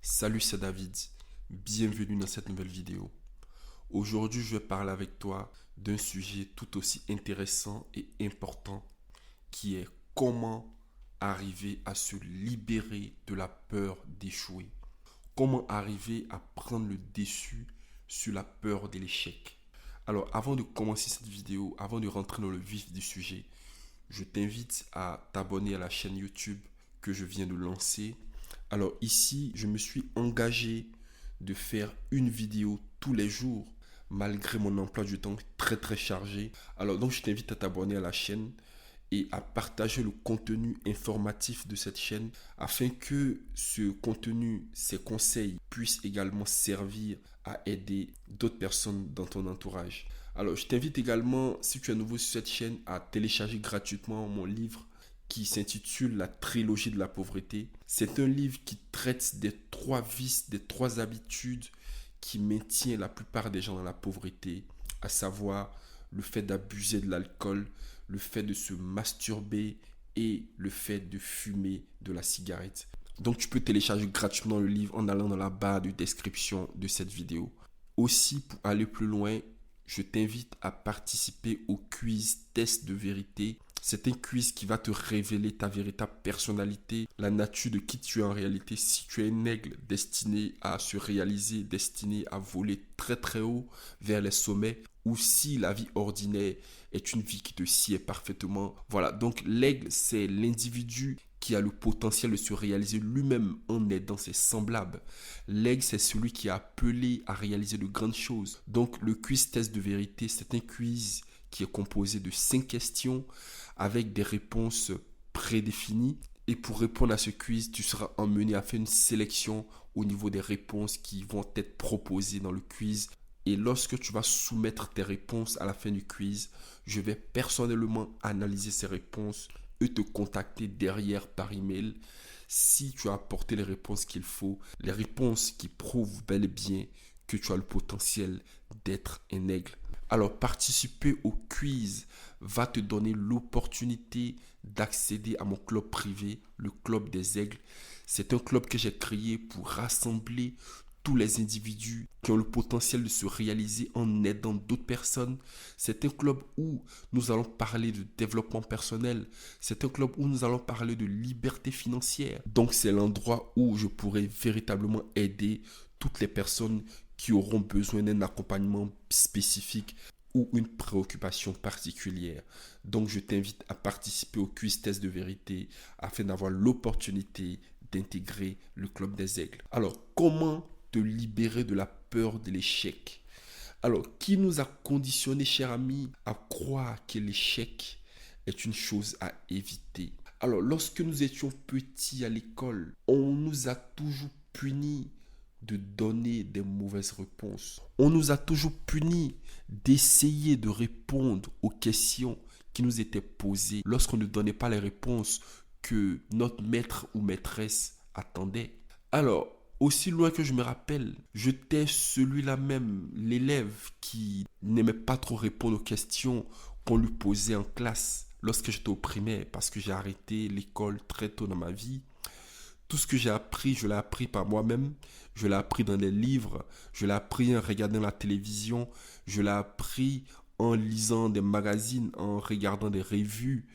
Salut, c'est David. Bienvenue dans cette nouvelle vidéo. Aujourd'hui, je vais parler avec toi d'un sujet tout aussi intéressant et important qui est comment arriver à se libérer de la peur d'échouer. Comment arriver à prendre le dessus sur la peur de l'échec. Alors, avant de commencer cette vidéo, avant de rentrer dans le vif du sujet, je t'invite à t'abonner à la chaîne YouTube que je viens de lancer. Alors ici, je me suis engagé de faire une vidéo tous les jours, malgré mon emploi du temps très chargé. Alors donc, je t'invite à t'abonner à la chaîne et à partager le contenu informatif de cette chaîne afin que ce contenu, ces conseils puissent également servir à aider d'autres personnes dans ton entourage. Alors, je t'invite également, si tu es nouveau sur cette chaîne, à télécharger gratuitement mon livre qui s'intitule La trilogie de la pauvreté. C'est un livre qui traite des 3 vices, des 3 habitudes qui maintiennent la plupart des gens dans la pauvreté, à savoir le fait d'abuser de l'alcool, le fait de se masturber et le fait de fumer de la cigarette. Donc tu peux télécharger gratuitement le livre en allant dans la barre de description de cette vidéo. Aussi, pour aller plus loin, je t'invite à participer au quiz test de vérité. C'est un quiz qui va te révéler ta véritable personnalité, la nature de qui tu es en réalité. Si tu es un aigle destiné à se réaliser, destiné à voler très haut vers les sommets, ou si la vie ordinaire est une vie qui te sied parfaitement. Voilà, donc l'aigle, c'est l'individu qui a le potentiel de se réaliser lui-même en aidant ses semblables. L'aigle, c'est celui qui est appelé à réaliser de grandes choses. Donc le quiz test de vérité, c'est un quiz qui est composé de 5 questions avec des réponses prédéfinies. Et pour répondre à ce quiz, tu seras emmené à faire une sélection au niveau des réponses qui vont être proposées dans le quiz. Et lorsque tu vas soumettre tes réponses à la fin du quiz, je vais personnellement analyser ces réponses et te contacter derrière par email si tu as apporté les réponses qu'il faut, les réponses qui prouvent bel et bien que tu as le potentiel d'être un aigle. Alors, participer au quiz va te donner l'opportunité d'accéder à mon club privé, le Club des Aigles. C'est un club que j'ai créé pour rassembler tous les individus qui ont le potentiel de se réaliser en aidant d'autres personnes. C'est un club où nous allons parler de développement personnel. C'est un club où nous allons parler de liberté financière. Donc c'est l'endroit où je pourrai véritablement aider toutes les personnes qui auront besoin d'un accompagnement spécifique ou une préoccupation particulière. Donc je t'invite à participer au quiz test de vérité afin d'avoir l'opportunité d'intégrer le club des aigles. Alors, comment te libérer de la peur de l'échec? Alors, qui nous a conditionné, cher ami, à croire que l'échec est une chose à éviter? Alors, lorsque nous étions petits à l'école, on nous a toujours punis de donner des mauvaises réponses. On nous a toujours punis d'essayer de répondre aux questions qui nous étaient posées lorsqu'on ne donnait pas les réponses que notre maître ou maîtresse attendait. Alors, aussi loin que je me rappelle, j'étais celui-là même, l'élève qui n'aimait pas trop répondre aux questions qu'on lui posait en classe lorsque j'étais au primaire parce que j'ai arrêté l'école très tôt dans ma vie. Tout ce que j'ai appris, je l'ai appris par moi-même. Je l'ai appris dans des livres. Je l'ai appris en regardant la télévision. Je l'ai appris en lisant des magazines, en regardant des revues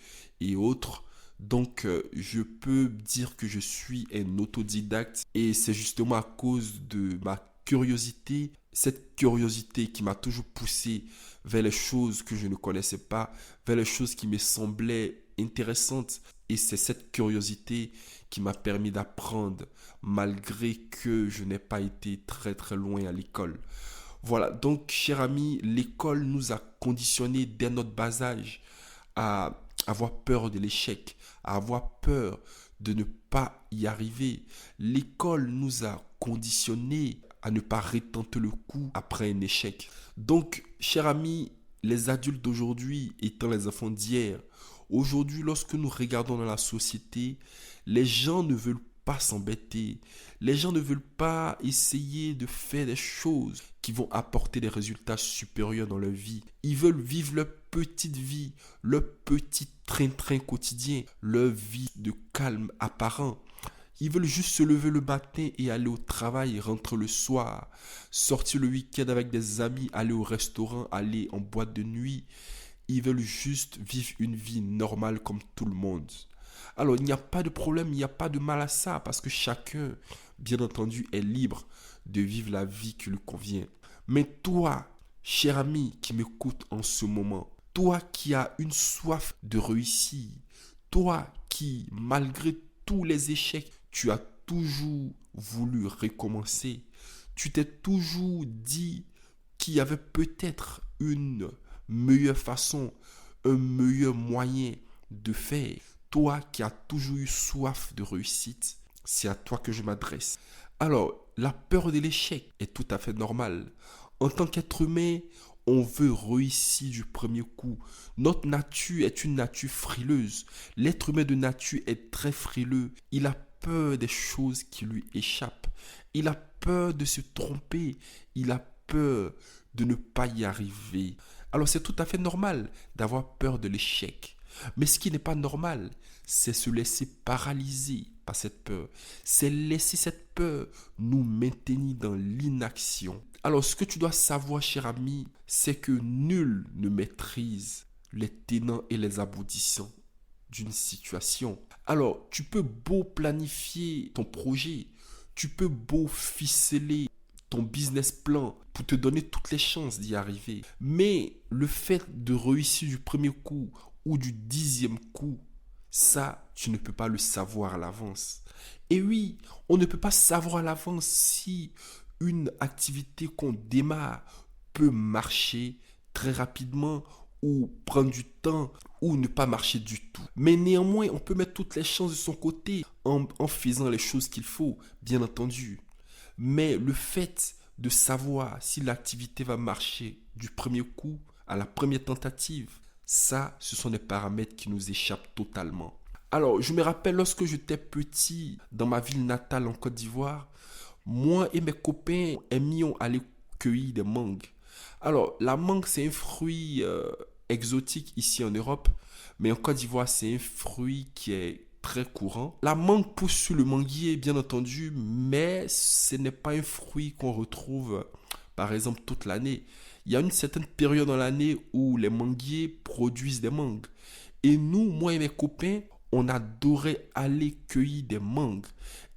et autres. Donc, je peux dire que je suis un autodidacte et c'est justement à cause de ma curiosité, cette curiosité qui m'a toujours poussé vers les choses que je ne connaissais pas, vers les choses qui me semblaient intéressantes. Et c'est cette curiosité qui m'a permis d'apprendre malgré que je n'ai pas été très loin à l'école. Voilà, donc cher ami, l'école nous a conditionnés dès notre bas âge à avoir peur de l'échec, à avoir peur de ne pas y arriver. L'école nous a conditionnés à ne pas retenter le coup après un échec. Donc, cher ami, les adultes d'aujourd'hui étant les enfants d'hier, aujourd'hui, lorsque nous regardons dans la société, les gens ne veulent pas s'embêter. Les gens ne veulent pas essayer de faire des choses qui vont apporter des résultats supérieurs dans leur vie. Ils veulent vivre leur petite vie, leur petit train-train quotidien, leur vie de calme apparent. Ils veulent juste se lever le matin et aller au travail, rentrer le soir, sortir le week-end avec des amis, aller au restaurant, aller en boîte de nuit. Ils veulent juste vivre une vie normale comme tout le monde. Alors, il n'y a pas de problème, il n'y a pas de mal à ça, parce que chacun, bien entendu, est libre de vivre la vie qui lui convient. Mais toi, cher ami qui m'écoute en ce moment, toi qui as une soif de réussir, toi qui, malgré tous les échecs, tu as toujours voulu recommencer, tu t'es toujours dit qu'il y avait peut-être une meilleure façon, un meilleur moyen de faire. Toi qui as toujours eu soif de réussite, c'est à toi que je m'adresse. Alors, la peur de l'échec est tout à fait normale. En tant qu'être humain, on veut réussir du premier coup. Notre nature est une nature frileuse. L'être humain de nature est très frileux. Il a peur des choses qui lui échappent. Il a peur de se tromper. Il a peur de ne pas y arriver. Alors c'est tout à fait normal d'avoir peur de l'échec. Mais ce qui n'est pas normal, c'est se laisser paralyser par cette peur. C'est laisser cette peur nous maintenir dans l'inaction. Alors ce que tu dois savoir, cher ami, c'est que nul ne maîtrise les tenants et les aboutissants d'une situation. Alors tu peux beau planifier ton projet, tu peux beau ficeler ton business plan pour te donner toutes les chances d'y arriver. Mais le fait de réussir du premier coup ou du 10e coup, ça, tu ne peux pas le savoir à l'avance. Et oui, on ne peut pas savoir à l'avance si une activité qu'on démarre peut marcher très rapidement ou prendre du temps ou ne pas marcher du tout. Mais néanmoins, on peut mettre toutes les chances de son côté en faisant les choses qu'il faut, bien entendu. Mais le fait de savoir si l'activité va marcher du premier coup, à la première tentative, ça, ce sont des paramètres qui nous échappent totalement. Alors, je me rappelle lorsque j'étais petit, dans ma ville natale en Côte d'Ivoire, moi et mes copains aimions aller cueillir des mangues. Alors, la mangue, c'est un fruit exotique ici en Europe, mais en Côte d'Ivoire, c'est un fruit qui est très courant. La mangue pousse sur le manguier, bien entendu, mais ce n'est pas un fruit qu'on retrouve, par exemple, toute l'année. Il y a une certaine période dans l'année où les manguiers produisent des mangues. Et nous, moi et mes copains, on adorait aller cueillir des mangues.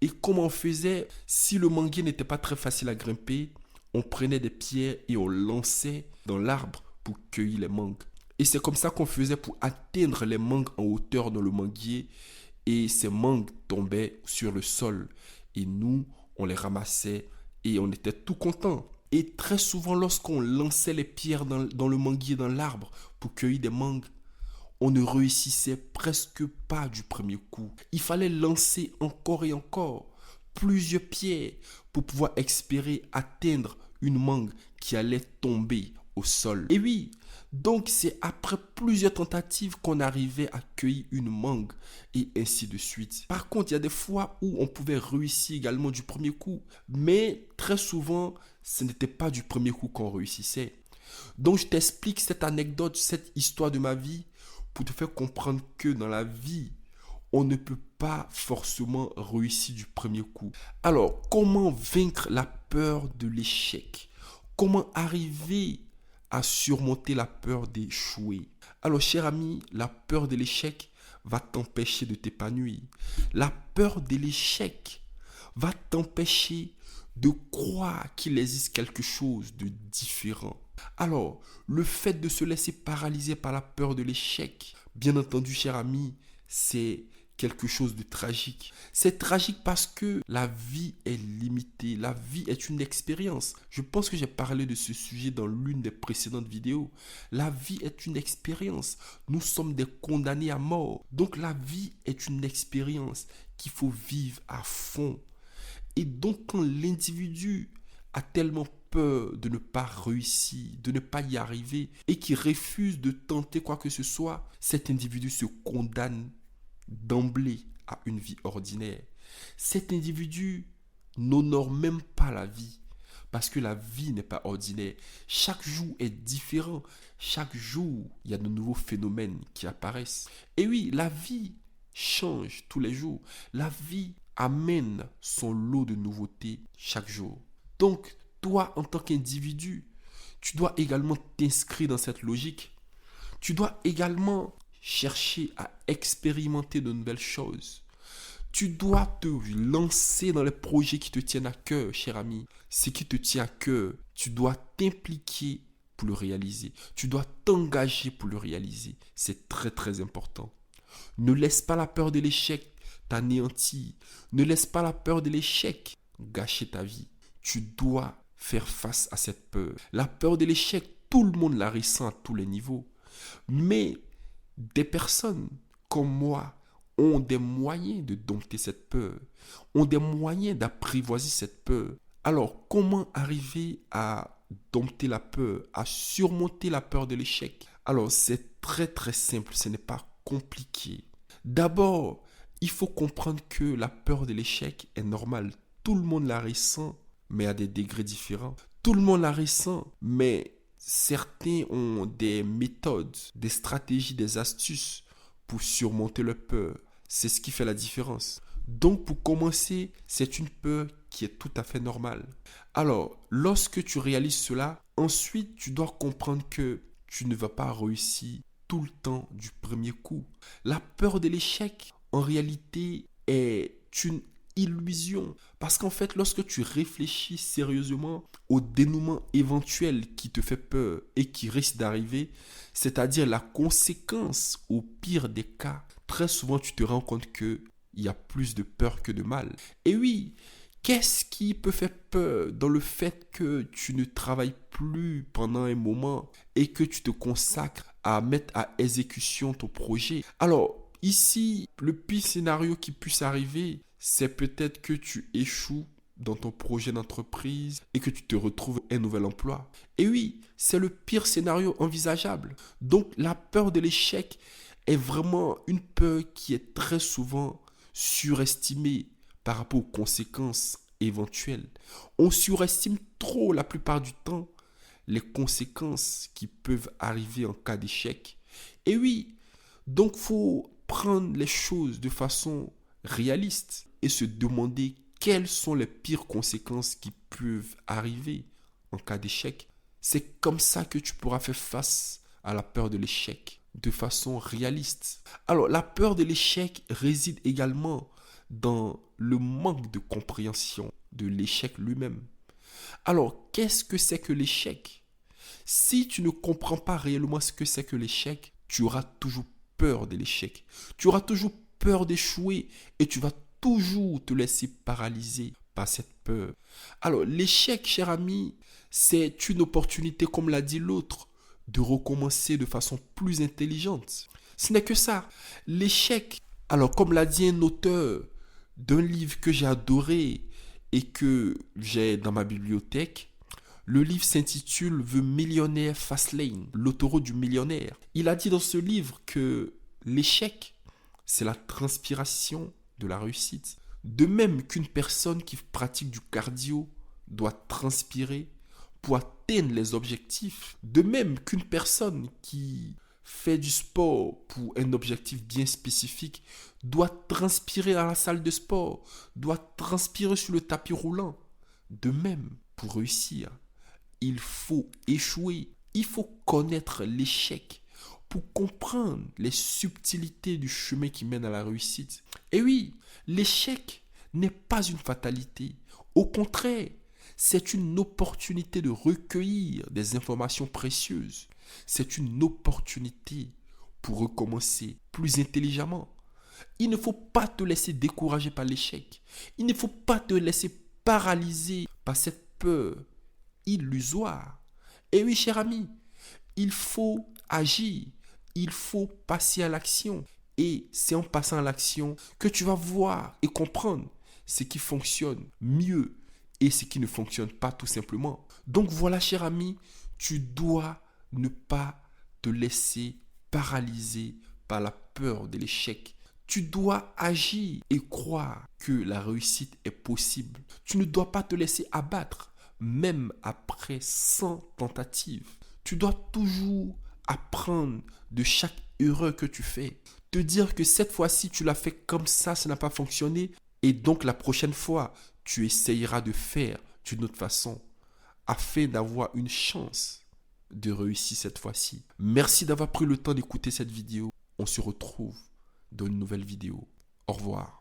Et comment on faisait, si le manguier n'était pas très facile à grimper, on prenait des pierres et on lançait dans l'arbre pour cueillir les mangues. Et c'est comme ça qu'on faisait pour atteindre les mangues en hauteur dans le manguier. Et ces mangues tombaient sur le sol. Et nous, on les ramassait et on était tout contents. Et très souvent, lorsqu'on lançait les pierres dans le manguier, dans l'arbre, pour cueillir des mangues, on ne réussissait presque pas du premier coup. Il fallait lancer encore et encore plusieurs pierres pour pouvoir espérer atteindre une mangue qui allait tomber au sol. Et oui, donc c'est après plusieurs tentatives qu'on arrivait à cueillir une mangue et ainsi de suite. Par contre, il y a des fois où on pouvait réussir également du premier coup, mais très souvent, ce n'était pas du premier coup qu'on réussissait. Donc je t'explique cette anecdote, cette histoire de ma vie pour te faire comprendre que dans la vie, on ne peut pas forcément réussir du premier coup. Alors, comment vaincre la peur de l'échec? Comment arriver à surmonter la peur d'échouer? Alors, cher ami, la peur de l'échec va t'empêcher de t'épanouir. La peur de l'échec va t'empêcher de croire qu'il existe quelque chose de différent. Alors, le fait de se laisser paralyser par la peur de l'échec, bien entendu, cher ami, c'est quelque chose de tragique. C'est tragique parce que la vie est limitée. La vie est une expérience. Je pense que j'ai parlé de ce sujet dans l'une des précédentes vidéos. La vie est une expérience. Nous sommes des condamnés à mort. Donc la vie est une expérience qu'il faut vivre à fond. Et donc quand l'individu a tellement peur de ne pas réussir, de ne pas y arriver et qui refuse de tenter quoi que ce soit, cet individu se condamne d'emblée à une vie ordinaire. Cet individu n'honore même pas la vie parce que la vie n'est pas ordinaire. Chaque jour est différent. Chaque jour, il y a de nouveaux phénomènes qui apparaissent. Et oui, la vie change tous les jours. La vie amène son lot de nouveautés chaque jour. Donc, toi, en tant qu'individu, tu dois également t'inscrire dans cette logique. Tu dois également chercher à expérimenter de nouvelles choses. Tu dois te lancer dans les projets qui te tiennent à cœur, cher ami. Ce qui te tient à cœur, tu dois t'impliquer pour le réaliser. Tu dois t'engager pour le réaliser. C'est très très important. Ne laisse pas la peur de l'échec t'anéantir. Ne laisse pas la peur de l'échec gâcher ta vie. Tu dois faire face à cette peur. La peur de l'échec, tout le monde la ressent à tous les niveaux. Mais des personnes comme moi ont des moyens de dompter cette peur, ont des moyens d'apprivoiser cette peur. Alors, comment arriver à dompter la peur, à surmonter la peur de l'échec? Alors, c'est très très simple, ce n'est pas compliqué. D'abord, il faut comprendre que la peur de l'échec est normale. Tout le monde la ressent, mais à des degrés différents. Tout le monde la ressent, mais certains ont des méthodes, des stratégies, des astuces pour surmonter leur peur. C'est ce qui fait la différence. Donc, pour commencer, c'est une peur qui est tout à fait normale. Alors, lorsque tu réalises cela, ensuite, tu dois comprendre que tu ne vas pas réussir tout le temps du premier coup. La peur de l'échec, en réalité, est une illusion. Parce qu'en fait, lorsque tu réfléchis sérieusement au dénouement éventuel qui te fait peur et qui risque d'arriver, c'est-à-dire la conséquence au pire des cas, très souvent tu te rends compte qu'il y a plus de peur que de mal. Et oui, qu'est-ce qui peut faire peur dans le fait que tu ne travailles plus pendant un moment et que tu te consacres à mettre à exécution ton projet? Alors, ici, le pire scénario qui puisse arriver, c'est peut-être que tu échoues dans ton projet d'entreprise et que tu te retrouves un nouvel emploi. Et oui, c'est le pire scénario envisageable. Donc, la peur de l'échec est vraiment une peur qui est très souvent surestimée par rapport aux conséquences éventuelles. On surestime trop la plupart du temps les conséquences qui peuvent arriver en cas d'échec. Et oui, donc il faut prendre les choses de façon réaliste et se demander quelles sont les pires conséquences qui peuvent arriver en cas d'échec. C'est comme ça que tu pourras faire face à la peur de l'échec de façon réaliste. Alors, la peur de l'échec réside également dans le manque de compréhension de l'échec lui-même. Alors, qu'est-ce que c'est que l'échec? Si tu ne comprends pas réellement ce que c'est que l'échec, tu auras toujours peur de l'échec. Tu auras toujours peur d'échouer et tu vas toujours te laisser paralyser par cette peur. Alors, l'échec, cher ami, c'est une opportunité, comme l'a dit l'autre, de recommencer de façon plus intelligente. Ce n'est que ça. L'échec, alors comme l'a dit un auteur d'un livre que j'ai adoré et que j'ai dans ma bibliothèque, le livre s'intitule The Millionaire Fastlane, l'autoroute du millionnaire. Il a dit dans ce livre que l'échec, c'est la transpiration de la réussite. De même qu'une personne qui pratique du cardio doit transpirer pour atteindre les objectifs, de même qu'une personne qui fait du sport pour un objectif bien spécifique doit transpirer à la salle de sport, doit transpirer sur le tapis roulant. De même, pour réussir, il faut échouer, il faut connaître l'échec pour comprendre les subtilités du chemin qui mène à la réussite. Et oui, l'échec n'est pas une fatalité. Au contraire, c'est une opportunité de recueillir des informations précieuses. C'est une opportunité pour recommencer plus intelligemment. Il ne faut pas te laisser décourager par l'échec. Il ne faut pas te laisser paralyser par cette peur illusoire. Et oui, cher ami, il faut agir. Il faut passer à l'action. Et c'est en passant à l'action que tu vas voir et comprendre ce qui fonctionne mieux et ce qui ne fonctionne pas tout simplement. Donc voilà, cher ami, tu dois ne pas te laisser paralyser par la peur de l'échec. Tu dois agir et croire que la réussite est possible. Tu ne dois pas te laisser abattre, même après 100 tentatives. Tu dois toujours apprendre de chaque erreur que tu fais. Te dire que cette fois-ci, tu l'as fait comme ça n'a pas fonctionné. Et donc la prochaine fois, tu essayeras de faire d'une autre façon afin d'avoir une chance de réussir cette fois-ci. Merci d'avoir pris le temps d'écouter cette vidéo. On se retrouve dans une nouvelle vidéo. Au revoir.